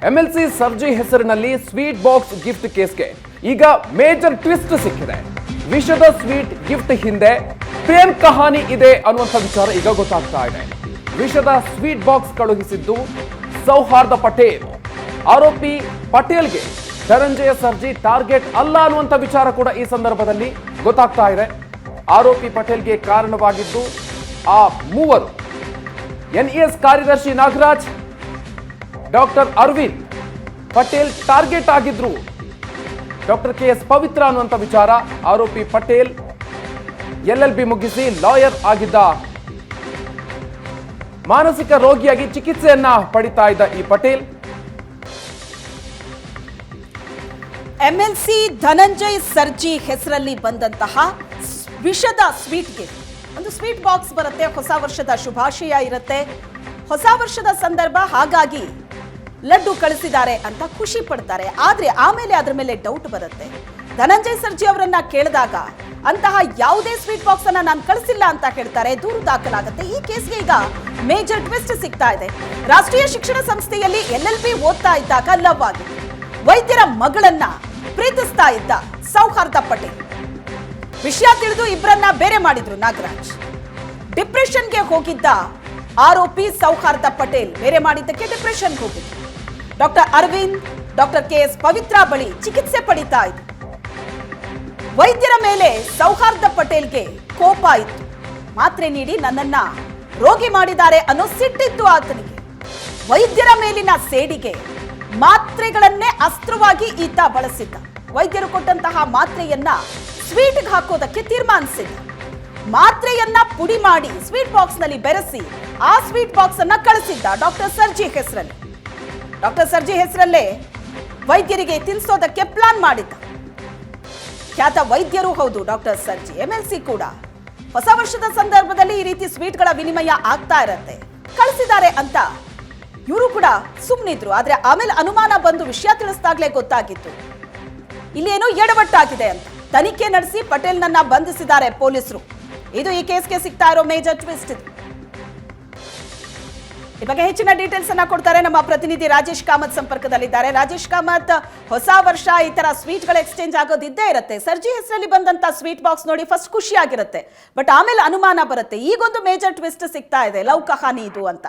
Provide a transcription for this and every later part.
MLC Sarji ಹೆಸರಿನಲ್ಲಿ sweet box gift ಕೇಸ್ಗೆ ಈಗ major twist ಸಿಕ್ಕಿದೆ. ವಿಷದ ಸ್ವೀಟ್ ಗಿಫ್ಟ್ ಹಿಂದೆ ಪ್ರೇಮ್ ಕಹಾನಿ ಇದೆ ಅನ್ನುವಂಥ ವಿಚಾರ ಈಗ ಗೊತ್ತಾಗ್ತಾ ಇದೆ. ವಿಷದ ಸ್ವೀಟ್ ಬಾಕ್ಸ್ ಕಳುಹಿಸಿದ್ದು ಸೌಹಾರ್ದ ಪಟೇಲ್. ಆರೋಪಿ ಪಟೇಲ್ಗೆ ಧನಂಜಯ ಸರ್ಜಿ ಟಾರ್ಗೆಟ್ ಅಲ್ಲ ಅನ್ನುವಂಥ ವಿಚಾರ ಕೂಡ ಈ ಸಂದರ್ಭದಲ್ಲಿ ಗೊತ್ತಾಗ್ತಾ ಇದೆ. ಆರೋಪಿ ಪಟೇಲ್ಗೆ ಕಾರಣವಾಗಿದ್ದು ಆ ಮೂವರು ಎನ್ಇಎಸ್ ಕಾರ್ಯದರ್ಶಿ ನಾಗರಾಜ್, ಡಾಕ್ಟರ್ ಅರವಿಂದ್. ಪಟೇಲ್ ಟಾರ್ಗೆಟ್ ಆಗಿದ್ರು ಡಾಕ್ಟರ್ ಕೆಎಸ್ ಪವಿತ್ರ ಅನ್ನುವಂಥ ವಿಚಾರ. ಆರೋಪಿ ಪಟೇಲ್ LLB ಮುಗಿಸಿ ಲಾಯರ್ ಆಗಿದ್ದ, ಮಾನಸಿಕ ರೋಗಿಯಾಗಿ ಚಿಕಿತ್ಸೆಯನ್ನ ಪಡಿತಾ ಇದ್ದ ಈ ಪಟೇಲ್ ಎಂಎಲ್ಸಿ ಧನಂಜಯ್ ಸರ್ಜಿ ಹೆಸರಲ್ಲಿ ಬಂದಂತಹ ವಿಷದ ಸ್ವೀಟ್ಗೆ ಒಂದು ಸ್ವೀಟ್ ಬಾಕ್ಸ್ ಬರುತ್ತೆ. ಹೊಸ ವರ್ಷದ ಶುಭಾಶಯ ಇರುತ್ತೆ, ಹೊಸ ವರ್ಷದ ಸಂದರ್ಭ, ಹಾಗಾಗಿ ಲಡ್ಡು ಕಳಿಸಿದ್ದಾರೆ ಅಂತ ಖುಷಿ ಪಡ್ತಾರೆ. ಆದ್ರೆ ಆಮೇಲೆ ಅದರ ಮೇಲೆ ಡೌಟ್ ಬರುತ್ತೆ. ಧನಂಜಯ್ ಸರ್ಜಿ ಅವರನ್ನ ಕೇಳಿದಾಗ ಅಂತಹ ಯಾವುದೇ ಸ್ವೀಟ್ ಬಾಕ್ಸ್ ಅನ್ನ ನಾನು ಕಳಿಸಿಲ್ಲ ಅಂತ ಹೇಳ್ತಾರೆ. ದೂರು ದಾಖಲಾಗುತ್ತೆ. ಈ ಕೇಸ್ಗೆ ಈಗ ಮೇಜರ್ ಟ್ವಿಸ್ಟ್ ಸಿಗ್ತಾ ಇದೆ. ರಾಷ್ಟ್ರೀಯ ಶಿಕ್ಷಣ ಸಂಸ್ಥೆಯಲ್ಲಿ LLB ಓದ್ತಾ ಇದ್ದಾಗ ಲವ್ ಆಗಿದೆ. ವೈದ್ಯರ ಮಗಳನ್ನ ಪ್ರೀತಿಸ್ತಾ ಇದ್ದ ಸೌಹಾರ್ದ ಪಟೇಲ್. ವಿಷಯ ತಿಳಿದು ಇಬ್ಬರನ್ನ ಬೇರೆ ಮಾಡಿದ್ರು ನಾಗರಾಜ್. ಡಿಪ್ರೆಷನ್ಗೆ ಹೋಗಿದ್ದ ಆರೋಪಿ ಸೌಹಾರ್ದ ಪಟೇಲ್ ಬೇರೆ ಮಾಡಿದ್ದಕ್ಕೆ ಡಿಪ್ರೆಷನ್ಗೆ ಹೋಗಿದ್ರು. ಡಾಕ್ಟರ್ ಅರವಿಂದ್, ಡಾಕ್ಟರ್ ಕೆಎಸ್ ಪವಿತ್ರ ಬಳಿ ಚಿಕಿತ್ಸೆ ಪಡಿತಾ ಇದ್ರು. ವೈದ್ಯರ ಮೇಲೆ ಸೌಹಾರ್ದ ಪಟೇಲ್ಗೆ ಕೋಪ ಇತ್ತು. ಮಾತ್ರೆ ನೀಡಿ ನನ್ನನ್ನ ರೋಗಿ ಮಾಡಿದ್ದಾರೆ ಅನ್ನೋ ಸಿಟ್ಟಿತ್ತು ಆತನಿಗೆ. ವೈದ್ಯರ ಮೇಲಿನ ಸೇಡಿಗೆ ಮಾತ್ರೆಗಳನ್ನೇ ಅಸ್ತ್ರವಾಗಿ ಈತ ಬಳಸಿದ್ದ. ವೈದ್ಯರು ಕೊಟ್ಟಂತಹ ಮಾತ್ರೆಯನ್ನ ಸ್ವೀಟ್ಗೆ ಹಾಕೋದಕ್ಕೆ ತೀರ್ಮಾನಿಸಿದ್ದ. ಮಾತ್ರೆಯನ್ನ ಪುಡಿ ಮಾಡಿ ಸ್ವೀಟ್ ಬಾಕ್ಸ್ ನಲ್ಲಿ ಬೆರೆಸಿ ಆ ಸ್ವೀಟ್ ಬಾಕ್ಸ್ ಅನ್ನ ಕಳಿಸಿದ್ದ ಡಾಕ್ಟರ್ ಸರ್ಜಿ ಹೆಸರಲ್ಲಿ. ಡಾಕ್ಟರ್ ಸರ್ಜಿ ಹೆಸರಲ್ಲೇ ವೈದ್ಯರಿಗೆ ತಿನ್ನಿಸೋದಕ್ಕೆ ಪ್ಲಾನ್ ಮಾಡಿದ್ದ. ಖ್ಯಾತ ವೈದ್ಯರು ಹೌದು ಡಾಕ್ಟರ್ ಸರ್ಜಿ. MLC ಕೂಡ ಹೊಸ ವರ್ಷದ ಸಂದರ್ಭದಲ್ಲಿ ಈ ರೀತಿ ಸ್ವೀಟ್ಗಳ ವಿನಿಮಯ ಆಗ್ತಾ ಇರತ್ತೆ. ಕಳಿಸಿದ್ದಾರೆ ಅಂತ ಇವರು ಕೂಡ ಸುಮ್ಮನಿದ್ರು. ಆದ್ರೆ ಆಮೇಲೆ ಅನುಮಾನ ಬಂದು ವಿಷಯ ತಿಳಿಸಿದಾಗಲೇ ಗೊತ್ತಾಗಿತ್ತು ಇಲ್ಲಿ ಏನೋ ಎಡವಟ್ಟಾಗಿದೆ ಅಂತ. ತನಿಖೆ ನಡೆಸಿ ಪಟೇಲ್ನನ್ನ ಬಂಧಿಸಿದ್ದಾರೆ ಪೊಲೀಸರು. ಇದು ಈ ಕೇಸ್ಗೆ ಸಿಗ್ತಾ ಇರೋ ಮೇಜರ್ ಟ್ವಿಸ್ಟ್ ಇದು. ಈ ಬಗ್ಗೆ ಹೆಚ್ಚಿನ ಡೀಟೇಲ್ಸ್ ಅನ್ನ ಕೊಡ್ತಾರೆ ನಮ್ಮ ಪ್ರತಿನಿಧಿ ರಾಜೇಶ್ ಕಾಮತ್ ಸಂಪರ್ಕದಲ್ಲಿದ್ದಾರೆ. ರಾಜೇಶ್ ಕಾಮತ್, ಹೊಸ ವರ್ಷ ಈ ತರ ಸ್ವೀಟ್ಗಳ ಎಕ್ಸ್ಚೇಂಜ್ ಆಗೋದಿದ್ದೇ ಇರುತ್ತೆ. ಸರ್ಜಿ ಹೆಸರಲ್ಲಿ ಬಂದಂತ ಸ್ವೀಟ್ ಬಾಕ್ಸ್ ನೋಡಿ ಫಸ್ಟ್ ಖುಷಿ ಆಗಿರುತ್ತೆ, ಬಟ್ ಆಮೇಲೆ ಅನುಮಾನ ಬರುತ್ತೆ. ಈಗೊಂದು ಮೇಜರ್ ಟ್ವಿಸ್ಟ್ ಸಿಗ್ತಾ ಇದೆ, ಲವ್ ಕಹಾನಿ ಇದು ಅಂತ.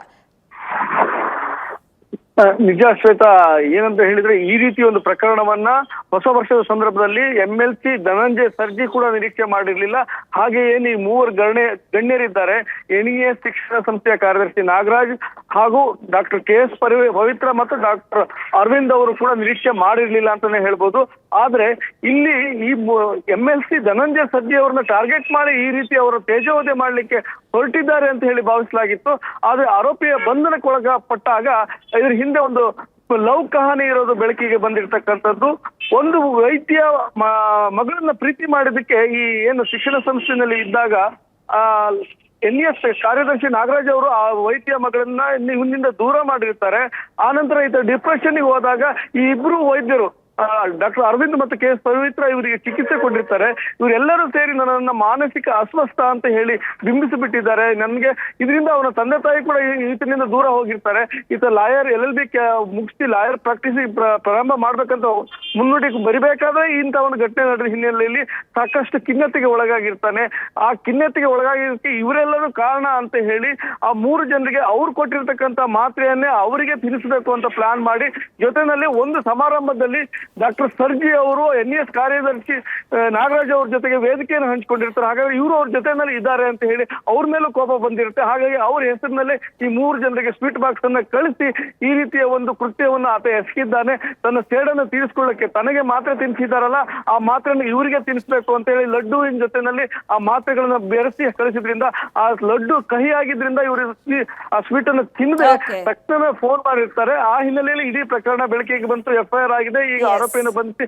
ನಿಜ ಶ್ವೇತಾ, ಏನಂತ ಹೇಳಿದ್ರೆ ಈ ರೀತಿ ಒಂದು ಪ್ರಕರಣವನ್ನ ಹೊಸ ವರ್ಷದ ಸಂದರ್ಭದಲ್ಲಿ MLC ಧನಂಜಯ್ ಸರ್ಜಿ ಕೂಡ ನಿರೀಕ್ಷೆ ಮಾಡಿರ್ಲಿಲ್ಲ. ಹಾಗೆಯೇ ಈ ಮೂವರು ಗಣ್ಯರಿದ್ದಾರೆ. NES ಶಿಕ್ಷಣ ಸಂಸ್ಥೆಯ ಕಾರ್ಯದರ್ಶಿ ನಾಗರಾಜ್ ಹಾಗೂ ಡಾಕ್ಟರ್ KS ಪವಿತ್ರ ಮತ್ತು ಡಾಕ್ಟರ್ ಅರವಿಂದ್ ಅವರು ಕೂಡ ನಿರೀಕ್ಷೆ ಮಾಡಿರ್ಲಿಲ್ಲ ಅಂತಾನೆ ಹೇಳ್ಬೋದು. ಆದ್ರೆ ಇಲ್ಲಿ ಈ MLC ಧನಂಜಯ್ ಸರ್ಜಿ ಅವರನ್ನ ಟಾರ್ಗೆಟ್ ಮಾಡಿ ಈ ರೀತಿ ಅವರ ತೇಜೋವಧೆ ಮಾಡ್ಲಿಕ್ಕೆ ಹೊರಟಿದ್ದಾರೆ ಅಂತ ಹೇಳಿ ಭಾವಿಸಲಾಗಿತ್ತು. ಆದ್ರೆ ಆರೋಪಿಯ ಬಂಧನಕ್ಕೊಳಗಪಟ್ಟಾಗ ಇದ್ರ ಹಿಂದೆ ಒಂದು ಲವ್ ಕಹಾನಿ ಇರೋದು ಬೆಳಕಿಗೆ ಬಂದಿರತಕ್ಕಂಥದ್ದು. ಒಂದು ವೈದ್ಯ ಮಗಳನ್ನ ಪ್ರೀತಿ ಮಾಡಿದಕ್ಕೆ ಈ ಏನು ಶಿಕ್ಷಣ ಸಂಸ್ಥೆಯಲ್ಲಿ ಇದ್ದಾಗ NES ಕಾರ್ಯದರ್ಶಿ ನಾಗರಾಜ್ ಅವರು ಆ ವೈದ್ಯ ಮಗಳನ್ನ ಇವನಿಂದ ದೂರ ಮಾಡಿರ್ತಾರೆ. ಆನಂತರ ಈತ ಡಿಪ್ರೆಷನ್ಗೆ ಹೋದಾಗ ಈ ಇಬ್ರು ವೈದ್ಯರು ಡಾಕ್ಟರ್ ಅರವಿಂದ್ ಮತ್ತು KS ಪವಿತ್ರ ಇವರಿಗೆ ಚಿಕಿತ್ಸೆ ಕೊಟ್ಟಿರ್ತಾರೆ. ಇವರೆಲ್ಲರೂ ಸೇರಿ ನನ್ನನ್ನ ಮಾನಸಿಕ ಅಸ್ವಸ್ಥ ಅಂತ ಹೇಳಿ ಬಿಂಬಿಸಿಬಿಟ್ಟಿದ್ದಾರೆ. ನನ್ಗೆ ಇದರಿಂದ ಅವನ ತಂದೆ ತಾಯಿ ಕೂಡ ಈತನಿಂದ ದೂರ ಹೋಗಿರ್ತಾರೆ. ಈತ ಲಾಯರ್ LLB ಮುಗಿಸಿ ಲಾಯರ್ ಪ್ರಾಕ್ಟೀಸ್ ಪ್ರಾರಂಭ ಮಾಡ್ಬೇಕಂತ ಮುನ್ನುಡಿ ಬರಿಬೇಕಾದ್ರೆ ಇಂಥ ಒಂದು ಘಟನೆ ನಡೆದ ಹಿನ್ನೆಲೆಯಲ್ಲಿ ಸಾಕಷ್ಟು ಖಿನ್ನತೆಗೆ ಒಳಗಾಗಿರ್ತಾನೆ. ಆ ಖಿನ್ನತೆಗೆ ಒಳಗಾಗಿರೋದಕ್ಕೆ ಇವರೆಲ್ಲರೂ ಕಾರಣ ಅಂತ ಹೇಳಿ ಆ ಮೂರು ಜನರಿಗೆ ಅವ್ರು ಕೊಟ್ಟಿರ್ತಕ್ಕಂಥ ಮಾತ್ರೆಯನ್ನೇ ಅವರಿಗೆ ತಿನ್ನಿಸ್ಬೇಕು ಅಂತ ಪ್ಲಾನ್ ಮಾಡಿ ಜೊತೆನಲ್ಲಿ ಒಂದು ಸಮಾರಂಭದಲ್ಲಿ ಡಾಕ್ಟರ್ ಸರ್ಜಿ ಅವರು NES ಕಾರ್ಯದರ್ಶಿ ನಾಗರಾಜ್ ಅವ್ರ ಜೊತೆಗೆ ವೇದಿಕೆಯನ್ನು ಹಂಚಿಕೊಂಡಿರ್ತಾರೆ. ಹಾಗಾಗಿ ಇವರು ಅವ್ರ ಜೊತೆನಲ್ಲಿ ಇದ್ದಾರೆ ಅಂತ ಹೇಳಿ ಅವ್ರ ಮೇಲೂ ಕೋಪ ಬಂದಿರುತ್ತೆ. ಹಾಗಾಗಿ ಅವ್ರ ಹೆಸರಿನಲ್ಲೇ ಈ ಮೂರು ಜನರಿಗೆ ಸ್ವೀಟ್ ಬಾಕ್ಸ್ ಅನ್ನ ಕಳಿಸಿ ಈ ರೀತಿಯ ಒಂದು ಕೃತ್ಯವನ್ನು ಆತ ಎಸಗಿದ್ದಾನೆ. ತನ್ನ ಸೇಡನ್ನು ತೀರಿಸಿಕೊಳ್ಳಕ್ಕೆ ತನಗೆ ಮಾತ್ರೆ ತಿನ್ನಿಸಿದಾರಲ್ಲ ಆ ಮಾತ್ರೆಯನ್ನು ಇವರಿಗೆ ತಿನ್ನಿಸ್ಬೇಕು ಅಂತ ಹೇಳಿ ಲಡ್ಡುವಿನ ಜೊತೆನಲ್ಲಿ ಆ ಮಾತ್ರೆಗಳನ್ನ ಬೆರೆಸಿ ಕಳಿಸಿದ್ರಿಂದ ಆ ಲಡ್ಡು ಕಹಿ ಆಗಿದ್ರಿಂದ ಇವರು ಆ ಸ್ವೀಟ್ ಅನ್ನು ತಿನ್ನದೆ ತಕ್ಷಣ ಫೋನ್ ಮಾಡಿರ್ತಾರೆ. ಆ ಹಿನ್ನೆಲೆಯಲ್ಲಿ ಇಡೀ ಪ್ರಕರಣ ಬೆಳಕಿಗೆ ಬಂತು, FIR ಆಗಿದೆ. ಈಗ ಆರೋಪಿಯನ್ನು ಬಂಧಿಸಿ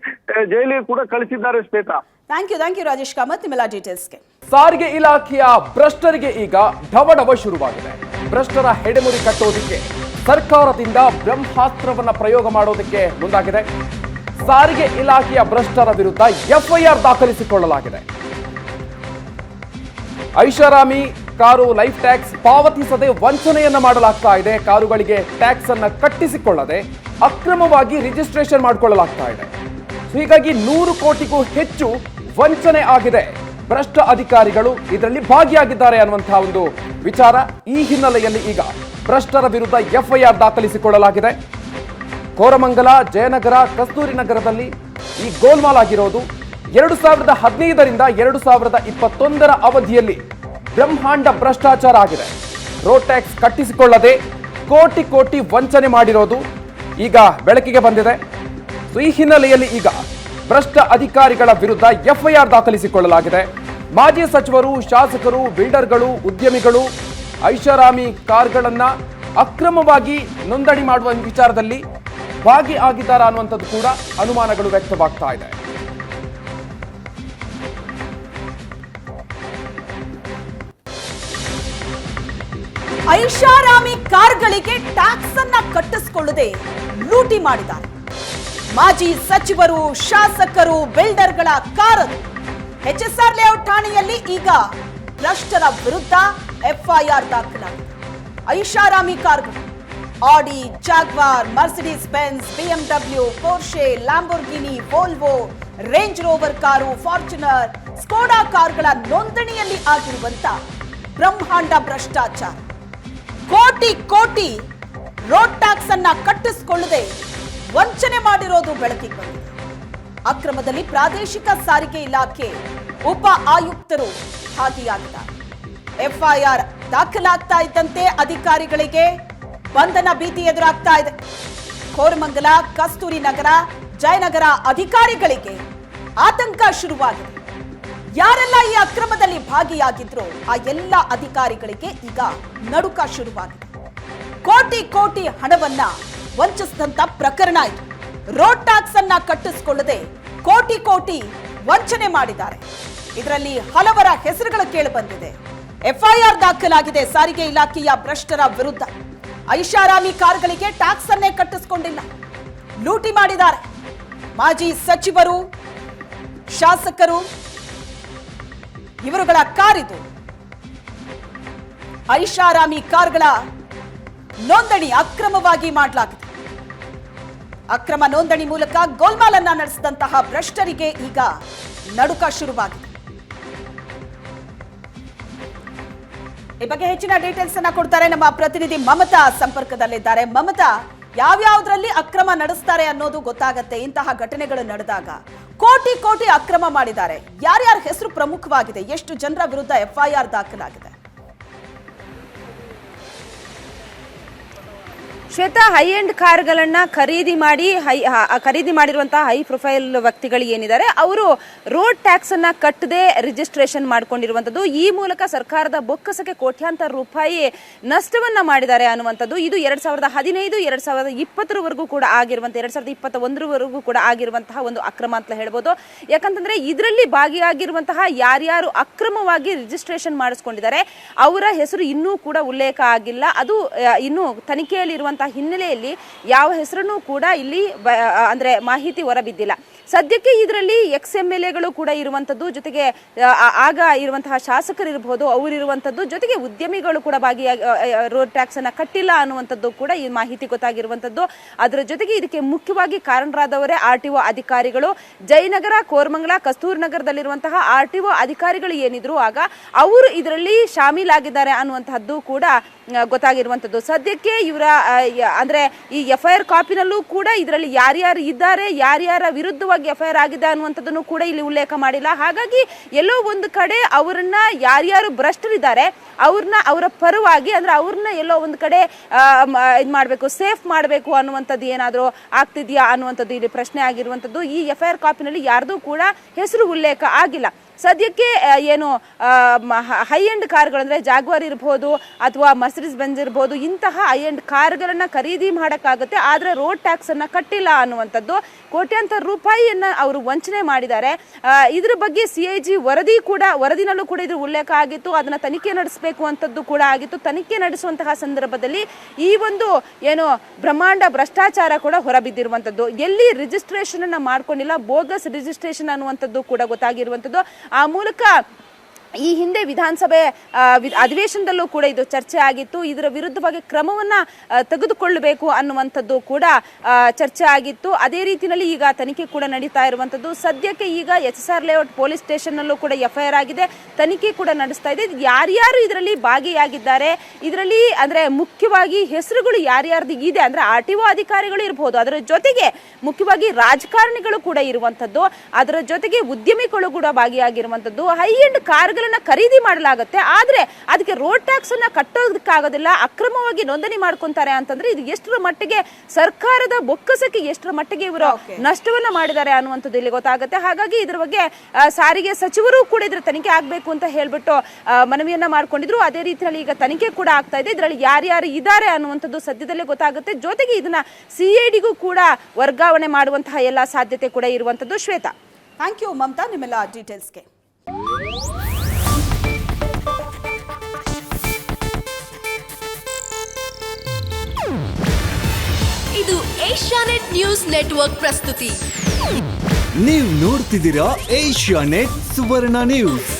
ಜೈಲಿಗೆ ಕೂಡ ಕಳಿಸಿದ್ದಾರೆ. ಶ್ವೇತಾ, ಥ್ಯಾಂಕ್ ಯು ರಾಜೇಶ್ ಕಾಮತ್ ನಿಮ್ಮೆಲ್ಲ ಡೀಟೇಲ್ಸ್ಗೆ. ಸಾರಿಗೆ ಇಲಾಖೆಯ ಭ್ರಷ್ಟರಿಗೆ ಈಗ ಢವಢವ ಶುರುವಾಗಿದೆ. ಭ್ರಷ್ಟರ ಹೆಡೆಮುರಿ ಕಟ್ಟೋದಕ್ಕೆ ಸರ್ಕಾರದಿಂದ ಬ್ರಹ್ಮಾಸ್ತ್ರವನ್ನ ಪ್ರಯೋಗ ಮಾಡೋದಕ್ಕೆ ಮುಂದಾಗಿದೆ. ಸಾರಿಗೆ ಇಲಾಖೆಯ ಭ್ರಷ್ಟರ ವಿರುದ್ಧ FIR ದಾಖಲಿಸಿಕೊಳ್ಳಲಾಗಿದೆ. ಐಷಾರಾಮಿ ಕಾರು ಲೈಫ್ ಟ್ಯಾಕ್ಸ್ ಪಾವತಿಸದೆ ವಂಚನೆಯನ್ನ ಮಾಡಲಾಗ್ತಾ ಇದೆ. ಕಾರುಗಳಿಗೆ ಟ್ಯಾಕ್ಸ್ ಅನ್ನ ಕಟ್ಟಿಸಿಕೊಳ್ಳದೆ ಅಕ್ರಮವಾಗಿ ರಿಜಿಸ್ಟ್ರೇಷನ್ ಮಾಡಿಕೊಳ್ಳಲಾಗ್ತಾ ಇದೆ. ಹೀಗಾಗಿ 100 ಕೋಟಿಗೂ ಹೆಚ್ಚು ವಂಚನೆ ಆಗಿದೆ. ಭ್ರಷ್ಟ ಅಧಿಕಾರಿಗಳು ಇದರಲ್ಲಿ ಭಾಗಿಯಾಗಿದ್ದಾರೆ ಅನ್ನುವಂತಹ ಒಂದು ವಿಚಾರ. ಈ ಹಿನ್ನೆಲೆಯಲ್ಲಿ ಈಗ ಭ್ರಷ್ಟರ ವಿರುದ್ಧ FIR ದಾಖಲಿಸಿಕೊಳ್ಳಲಾಗಿದೆ. ಕೋರಮಂಗಲ, ಜಯನಗರ, ಕಸ್ತೂರಿ ನಗರದಲ್ಲಿ ಈ ಗೋಲ್ಮಾಲ್ ಆಗಿರೋದು 2015ರಿಂದ 2021ರ ಅವಧಿಯಲ್ಲಿ ಬ್ರಹ್ಮಾಂಡ ಭ್ರಷ್ಟಾಚಾರ ಆಗಿದೆ. ರೋಡ್ ಟ್ಯಾಕ್ಸ್ ಕಟ್ಟಿಸಿಕೊಳ್ಳದೆ ಕೋಟಿ ಕೋಟಿ ವಂಚನೆ ಮಾಡಿರೋದು ಈಗ ಬೆಳಕಿಗೆ ಬಂದಿದೆ. ಈ ಹಿನ್ನೆಲೆಯಲ್ಲಿ ಈಗ ಭ್ರಷ್ಟ ಅಧಿಕಾರಿಗಳ ವಿರುದ್ಧ FIR ದಾಖಲಿಸಿಕೊಳ್ಳಲಾಗಿದೆ. ಮಾಜಿ ಸಚಿವರು, ಶಾಸಕರು, ಬಿಲ್ಡರ್ಗಳು, ಉದ್ಯಮಿಗಳು ಐಷಾರಾಮಿ ಕಾರ್ಗಳನ್ನ ಅಕ್ರಮವಾಗಿ ನೋಂದಣಿ ಮಾಡುವ ವಿಚಾರದಲ್ಲಿ ಭಾಗಿಯಾಗಿದ್ದಾರೆ ಅನ್ನುವಂಥದ್ದು ಕೂಡ ಅನುಮಾನಗಳು ವ್ಯಕ್ತವಾಗ್ತಾ ಇದೆ. ಐಷಾರಾಮಿ ಕಾರ್ಗಳಿಗೆ ಟ್ಯಾಕ್ಸ್ ಅನ್ನ ಕಟ್ಟಿಸಿಕೊಳ್ಳದೆ ಲೂಟಿ ಮಾಡಿದ್ದಾರೆ. ಮಾಜಿ ಸಚಿವರು, ಶಾಸಕರು, ಬಿಲ್ಡರ್ಗಳ ಕಾರ್ HSR ಲೇಔಟ್ ಠಾಣೆಯಲ್ಲಿ ಈಗ ಭ್ರಷ್ಟರ ವಿರುದ್ಧ FIR ದಾಖಲಾಗಿದೆ. ಐಷಾರಾಮಿ ಕಾರ್ಗಳು Audi, Jaguar, Mercedes Benz, BMW, Porsche, Lamborghini, Volvo, Range Rover car, Fortuner, Skoda ಕಾರ್ಗಳ ನೋಂದಣಿಯಲ್ಲಿ ಆಗಿರುವಂತ ಬ್ರಹ್ಮಾಂಡ ಭ್ರಷ್ಟಾಚಾರ. ಕೋಟಿ ಕೋಟಿ ರೋಡ್ ಟ್ಯಾಕ್ಸ್ ಅನ್ನ ಕಟ್ಟಿಸಿಕೊಳ್ಳದೆ ವಂಚನೆ ಮಾಡಿರೋದು ಬೆಳಕಿಗೆ ಬಂದಿದೆ. ಅಕ್ರಮದಲ್ಲಿ ಪ್ರಾದೇಶಿಕ ಸಾರಿಗೆ ಇಲಾಖೆ ಉಪ ಆಯುಕ್ತರು ಭಾಗಿಯಾಗಿದ್ದಾರೆ. FIR ದಾಖಲಾಗ್ತಾ ಇದ್ದಂತೆ ಅಧಿಕಾರಿಗಳಿಗೆ ಬಂಧನ ಭೀತಿ ಎದುರಾಗ್ತಾ ಇದೆ. ಕೋರಮಂಗಲ, ಕಸ್ತೂರಿ ನಗರ, ಜಯನಗರ ಅಧಿಕಾರಿಗಳಿಗೆ ಆತಂಕ ಶುರುವಾಗಿದೆ. ಯಾರೆಲ್ಲ ಈ ಅಕ್ರಮದಲ್ಲಿ ಭಾಗಿಯಾಗಿದ್ರು ಆ ಎಲ್ಲ ಅಧಿಕಾರಿಗಳಿಗೆ ಈಗ ನಡುಕ ಶುರುವಾಗಿದೆ. ಕೋಟಿ ಕೋಟಿ ಹಣವನ್ನ ವಂಚಿಸಿದಂತ ಪ್ರಕರಣ ಇದು. ರೋಡ್ ಟ್ಯಾಕ್ಸ್ ಅನ್ನ ಕಟ್ಟಿಸಿಕೊಳ್ಳದೆ ಕೋಟಿ ಕೋಟಿ ವಂಚನೆ ಮಾಡಿದ್ದಾರೆ. ಇದರಲ್ಲಿ ಹಲವರ ಹೆಸರುಗಳು ಕೇಳಿ ಬಂದಿದೆ. FIR ದಾಖಲಾಗಿದೆ ಸಾರಿಗೆ ಇಲಾಖೆಯ ಭ್ರಷ್ಟರ ವಿರುದ್ಧ. ಐಷಾರಾಮಿ ಕಾರ್ಗಳಿಗೆ ಟ್ಯಾಕ್ಸ್ ಅನ್ನೇ ಕಟ್ಟಿಸಿಕೊಂಡಿಲ್ಲ, ಲೂಟಿ ಮಾಡಿದ್ದಾರೆ. ಮಾಜಿ ಸಚಿವರು, ಶಾಸಕರು ಇವರುಗಳ ಕಾರಿದು. ಐಷಾರಾಮಿ ಕಾರ್ಗಳ ನೋಂದಣಿ ಅಕ್ರಮವಾಗಿ ಮಾಡಲಾಗಿದೆ. ಅಕ್ರಮ ನೋಂದಣಿ ಮೂಲಕ ಗೋಲ್ಮಾಲ್ ಅನ್ನ ನಡೆಸಿದಂತಹ ಭ್ರಷ್ಟರಿಗೆ ಈಗ ನಡುಕ ಶುರುವಾಗಿದೆ. ಈ ಬಗ್ಗೆ ಹೆಚ್ಚಿನ ಡೀಟೇಲ್ಸ್ ಅನ್ನ ಕೊಡ್ತಾರೆ ನಮ್ಮ ಪ್ರತಿನಿಧಿ ಮಮತಾ ಸಂಪರ್ಕದಲ್ಲಿದ್ದಾರೆ. ಮಮತಾ, ಯಾವ್ಯಾವ್ದ್ರಲ್ಲಿ ಅಕ್ರಮ ನಡೆಸ್ತಾರೆ ಅನ್ನೋದು ಗೊತ್ತಾಗತ್ತೆ. ಇಂತಹ ಘಟನೆಗಳು ನಡೆದಾಗ ಕೋಟಿ ಕೋಟಿ ಅಕ್ರಮ ಮಾಡಿದ್ದಾರೆ. ಯಾರ್ಯಾರ ಹೆಸರು ಪ್ರಮುಖವಾಗಿದೆ? ಎಷ್ಟು ಜನರ ವಿರುದ್ಧ FIR ದಾಖಲಾಗಿದೆ? ಶ್ವೇತಾ, ಹೈ ಎಂಡ್ ಕಾರ್ಗಳನ್ನ ಖರೀದಿ ಮಾಡಿರುವಂತಹ ಹೈ ಪ್ರೊಫೈಲ್ ವ್ಯಕ್ತಿಗಳು ಏನಿದ್ದಾರೆ ಅವರು ರೋಡ್ ಟ್ಯಾಕ್ಸ್ ಅನ್ನ ಕಟ್ಟದೆ ರಿಜಿಸ್ಟ್ರೇಷನ್ ಮಾಡ್ಕೊಂಡಿರುವಂತದ್ದು. ಈ ಮೂಲಕ ಸರ್ಕಾರದ ಬೊಕ್ಕಸಕ್ಕೆ ಕೋಟ್ಯಾಂತರ ರೂಪಾಯಿ ನಷ್ಟವನ್ನ ಮಾಡಿದ್ದಾರೆ ಅನ್ನುವಂಥದ್ದು. ಇದು 2015, 2020ರವರೆಗೂ ಕೂಡ ಆಗಿರುವಂತಹ 2021ರವರೆಗೂ ಕೂಡ ಆಗಿರುವಂತಹ ಒಂದು ಅಕ್ರಮ ಅಂತ ಹೇಳ್ಬೋದು. ಯಾಕಂತಂದ್ರೆ ಇದರಲ್ಲಿ ಭಾಗಿಯಾಗಿರುವಂತಹ ಯಾರ್ಯಾರು ಅಕ್ರಮವಾಗಿ ರಿಜಿಸ್ಟ್ರೇಷನ್ ಮಾಡಿಸ್ಕೊಂಡಿದ್ದಾರೆ ಅವರ ಹೆಸರು ಇನ್ನೂ ಕೂಡ ಉಲ್ಲೇಖ ಆಗಿಲ್ಲ. ಅದು ಇನ್ನೂ ತನಿಖೆಯಲ್ಲಿರುವಂತಹ ಹಿನ್ನೆಲೆಯಲ್ಲಿ ಯಾವ ಹೆಸರನ್ನು ಕೂಡ ಇಲ್ಲಿ ಅಂದ್ರೆ ಮಾಹಿತಿ ಹೊರಬಿದ್ದಿಲ್ಲ. ಸದ್ಯಕ್ಕೆ ಇದರಲ್ಲಿ XMLAಗಳು ಕೂಡ ಇರುವಂತದ್ದು, ಜೊತೆಗೆ ಆಗ ಇರುವಂತಹ ಶಾಸಕರು ಇರಬಹುದು ಅವರಿರುವಂತದ್ದು, ಜೊತೆಗೆ ಉದ್ಯಮಿಗಳು ಕೂಡ ಭಾಗಿಯಾಗಿ ರೋಡ್ ಟ್ಯಾಕ್ಸ್ ಅನ್ನ ಕಟ್ಟಿಲ್ಲ ಅನ್ನುವಂಥದ್ದು ಕೂಡ ಈ ಮಾಹಿತಿ ಗೊತ್ತಾಗಿರುವಂತದ್ದು. ಅದರ ಜೊತೆಗೆ ಇದಕ್ಕೆ ಮುಖ್ಯವಾಗಿ ಕಾರಣರಾದವರೇ RTO ಅಧಿಕಾರಿಗಳು. ಜಯನಗರ, ಕೋರಮಂಗಲ, ಕಸ್ತೂರ್ ನಗರದಲ್ಲಿರುವಂತಹ RTO ಅಧಿಕಾರಿಗಳು ಏನಿದ್ರು ಆಗ ಅವರು ಇದರಲ್ಲಿ ಶಾಮೀಲಾಗಿದ್ದಾರೆ ಅನ್ನುವಂತಹದ್ದು ಕೂಡ ಗೊತ್ತಾಗಿರುವಂತದ್ದು. ಸದ್ಯಕ್ಕೆ ಇವರ ಅಂದ್ರೆ ಈ FIR ಕಾಪಿನಲ್ಲೂ ಕೂಡ ಇದರಲ್ಲಿ ಯಾರ್ಯಾರು ಇದ್ದಾರೆ, ಯಾರ್ಯಾರ ವಿರುದ್ಧವಾಗಿ FIR ಆಗಿದೆ ಅನ್ನುವಂಥದ್ದನ್ನು ಕೂಡ ಇಲ್ಲಿ ಉಲ್ಲೇಖ ಮಾಡಿಲ್ಲ. ಹಾಗಾಗಿ ಎಲ್ಲೋ ಒಂದು ಕಡೆ ಅವರನ್ನ ಯಾರ್ಯಾರು ಭ್ರಷ್ಟರಿದ್ದಾರೆ ಅವರ ಪರವಾಗಿ ಅಂದ್ರೆ ಅವ್ರನ್ನ ಎಲ್ಲೋ ಒಂದು ಕಡೆ ಇದು ಮಾಡಬೇಕು, ಸೇಫ್ ಮಾಡಬೇಕು ಅನ್ನುವಂಥದ್ದು ಏನಾದರೂ ಆಗ್ತಿದ್ಯಾ ಅನ್ನುವಂಥದ್ದು ಇಲ್ಲಿ ಪ್ರಶ್ನೆ ಆಗಿರುವಂಥದ್ದು. ಈ FIR ಕಾಪಿನಲ್ಲಿ ಯಾರ್ದು ಕೂಡ ಹೆಸರು ಉಲ್ಲೇಖ ಆಗಿಲ್ಲ. ಸದ್ಯಕ್ಕೆ ಏನು ಹೈ ಎಂಡ್ ಕಾರ್ಗಳು ಅಂದರೆ ಜಾಗ್ವಾರ್ ಇರ್ಬೋದು ಅಥವಾ ಮರ್ಸಿಡೀಸ್ ಬೆಂಜ್ ಇರ್ಬೋದು, ಇಂತಹ ಹೈ ಎಂಡ್ ಕಾರ್ಗಳನ್ನು ಖರೀದಿ ಮಾಡೋಕ್ಕಾಗುತ್ತೆ, ಆದರೆ ರೋಡ್ ಟ್ಯಾಕ್ಸನ್ನು ಕಟ್ಟಿಲ್ಲ ಅನ್ನುವಂಥದ್ದು. ಕೋಟ್ಯಾಂತರ ರೂಪಾಯಿಯನ್ನು ಅವರು ವಂಚನೆ ಮಾಡಿದ್ದಾರೆ. ಇದ್ರ ಬಗ್ಗೆ CIG ವರದಿನಲ್ಲೂ ಕೂಡ ಇದ್ರ ಉಲ್ಲೇಖ ಆಗಿತ್ತು. ಅದನ್ನು ತನಿಖೆ ನಡೆಸಬೇಕು ಅಂತದ್ದು ಕೂಡ ಆಗಿತ್ತು. ತನಿಖೆ ನಡೆಸುವಂತಹ ಸಂದರ್ಭದಲ್ಲಿ ಈ ಒಂದು ಏನು ಬ್ರಹ್ಮಾಂಡ ಭ್ರಷ್ಟಾಚಾರ ಕೂಡ ಹೊರಬಿದ್ದಿರುವಂಥದ್ದು. ಎಲ್ಲಿ ರಿಜಿಸ್ಟ್ರೇಷನ್ ಅನ್ನ ಮಾಡ್ಕೊಂಡಿಲ್ಲ, ಬೋಗಸ್ ರಿಜಿಸ್ಟ್ರೇಷನ್ ಅನ್ನುವಂಥದ್ದು ಕೂಡ ಗೊತ್ತಾಗಿರುವಂಥದ್ದು. ಆ ಮೂಲಕ ಈ ಹಿಂದೆ ವಿಧಾನಸಭೆ ಅಧಿವೇಶನದಲ್ಲೂ ಕೂಡ ಇದು ಚರ್ಚೆ ಆಗಿತ್ತು. ಇದರ ವಿರುದ್ಧವಾಗಿ ಕ್ರಮವನ್ನ ತೆಗೆದುಕೊಳ್ಳಬೇಕು ಅನ್ನುವಂಥದ್ದು ಕೂಡ ಚರ್ಚೆ ಆಗಿತ್ತು. ಅದೇ ರೀತಿಯಲ್ಲಿ ಈಗ ತನಿಖೆ ಕೂಡ ನಡೀತಾ ಇರುವಂಥದ್ದು. ಸದ್ಯಕ್ಕೆ ಈಗ HSR ಲೇಔಟ್ ಪೊಲೀಸ್ ಸ್ಟೇಷನ್ ನಲ್ಲೂ ಕೂಡ FIR ಆಗಿದೆ, ತನಿಖೆ ಕೂಡ ನಡೆಸ್ತಾ ಇದೆ. ಯಾರ್ಯಾರು ಇದರಲ್ಲಿ ಭಾಗಿಯಾಗಿದ್ದಾರೆ, ಇದರಲ್ಲಿ ಅಂದ್ರೆ ಮುಖ್ಯವಾಗಿ ಹೆಸರುಗಳು ಯಾರ್ಯಾರ್ದು ಇದೆ ಅಂದ್ರೆ RTO ಅಧಿಕಾರಿಗಳು ಇರಬಹುದು, ಅದರ ಜೊತೆಗೆ ಮುಖ್ಯವಾಗಿ ರಾಜಕಾರಣಿಗಳು ಕೂಡ ಇರುವಂತದ್ದು, ಅದರ ಜೊತೆಗೆ ಉದ್ಯಮಿಗಳು ಕೂಡ ಭಾಗಿಯಾಗಿರುವಂತದ್ದು. ಹೈ ಎಂಡ್ ಕಾರ್ಗಳನ್ನ ಖರೀದಿ ಮಾಡಲಾಗುತ್ತೆ, ಆದ್ರೆ ಅದಕ್ಕೆ ರೋಡ್ ಟ್ಯಾಕ್ಸ್ ಅನ್ನ ಕಟ್ಟೋದಕ್ಕಾಗೋದಿಲ್ಲ, ಅಕ್ರಮವಾಗಿ ನೋಂದಣಿ ಮಾಡ್ಕೊಂತಾರೆ ಅಂತಂದ್ರೆ ಇದು ಎಷ್ಟರ ಮಟ್ಟಿಗೆ ಸರ್ಕಾರದ ಬೊಕ್ಕಸಕ್ಕೆ ಎಷ್ಟರ ಮಟ್ಟಿಗೆ ಇವರು ನಷ್ಟವನ್ನ ಮಾಡಿದ್ದಾರೆ ಅನ್ನುವಂಥದ್ದು ಇಲ್ಲಿ ಗೊತ್ತಾಗುತ್ತೆ. ಹಾಗಾಗಿ ಇದ್ರ ಬಗ್ಗೆ ಸಾರಿಗೆ ಸಚಿವರು ಕೂಡ ಇದ್ರ ತನಿಖೆ ಆಗ್ಬೇಕು ಅಂತ ಹೇಳ್ಬಿಟ್ಟು ಮನವಿಯನ್ನ ಮಾಡ್ಕೊಂಡಿದ್ರು. ಅದೇ ರೀತಿಯಲ್ಲಿ ಈಗ ತನಿಖೆ ಕೂಡ ಆಗ್ತಾ ಇದೆ. ಇದರಲ್ಲಿ ಯಾರ್ಯಾರು ಇದ್ದಾರೆ ಅನ್ನುವಂಥದ್ದು ಸದ್ಯದಲ್ಲೇ ಗೊತ್ತಾಗುತ್ತೆ. ಜೊತೆಗೆ ಇದನ್ನ CIDಗೂ ಕೂಡ ವರ್ಗಾವಣೆ ಮಾಡುವಂತಹ ಎಲ್ಲ ಸಾಧ್ಯತೆ ಕೂಡ ಇರುವಂತದ್ದು. ಶ್ವೇತಾ, ಥ್ಯಾಂಕ್ ಯು ಮಮತಾ ನಿಮ್ಮೆಲ್ಲ ಡೀಟೇಲ್ಸ್ಗೆ. ಇದು ಏಷ್ಯಾನೆಟ್ ನ್ಯೂಸ್ ನೆಟ್ವರ್ಕ್ ಪ್ರಸ್ತುತಿ. ನೀವು ನೋಡ್ತಿದ್ದೀರಾ ಏಷ್ಯಾನೆಟ್ ಸುವರ್ಣ ನ್ಯೂಸ್.